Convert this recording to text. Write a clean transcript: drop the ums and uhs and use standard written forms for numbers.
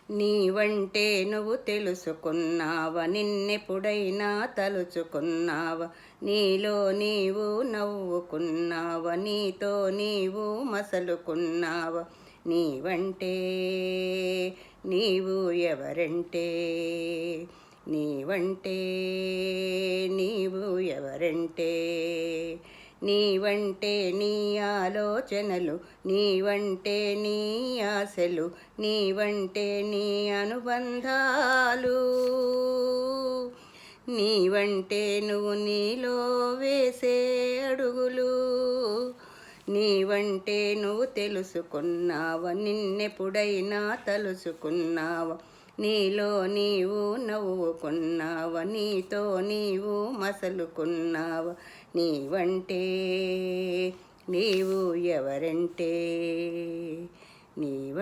నీవంటే నువ్వు తెలుసుకున్నావా, నిన్నెప్పుడైనా తలుచుకున్నావా, నీలో నీవు నవ్వుకున్నావా, నీతో నీవు మసలుకున్నావా, నీవంటే నీవు ఎవరంటే, నీవంటే నీవు ఎవరంటే, నీవంటే నీ ఆలోచనలు, నీవంటే నీ ఆశలు, నీవంటే నీ అనుబంధాలు, నీవంటే నువ్వు నీలో వేసే అడుగులు, నీవంటే నువ్వు తెలుసుకున్నావా, నిన్నెప్పుడైనా తలుచుకున్నావా, నీలో నీవు నవ్వుకున్నావా, నీతో నీవు మసలుకున్నావా, నీవంటే నీవు ఎవరంటే, నీవ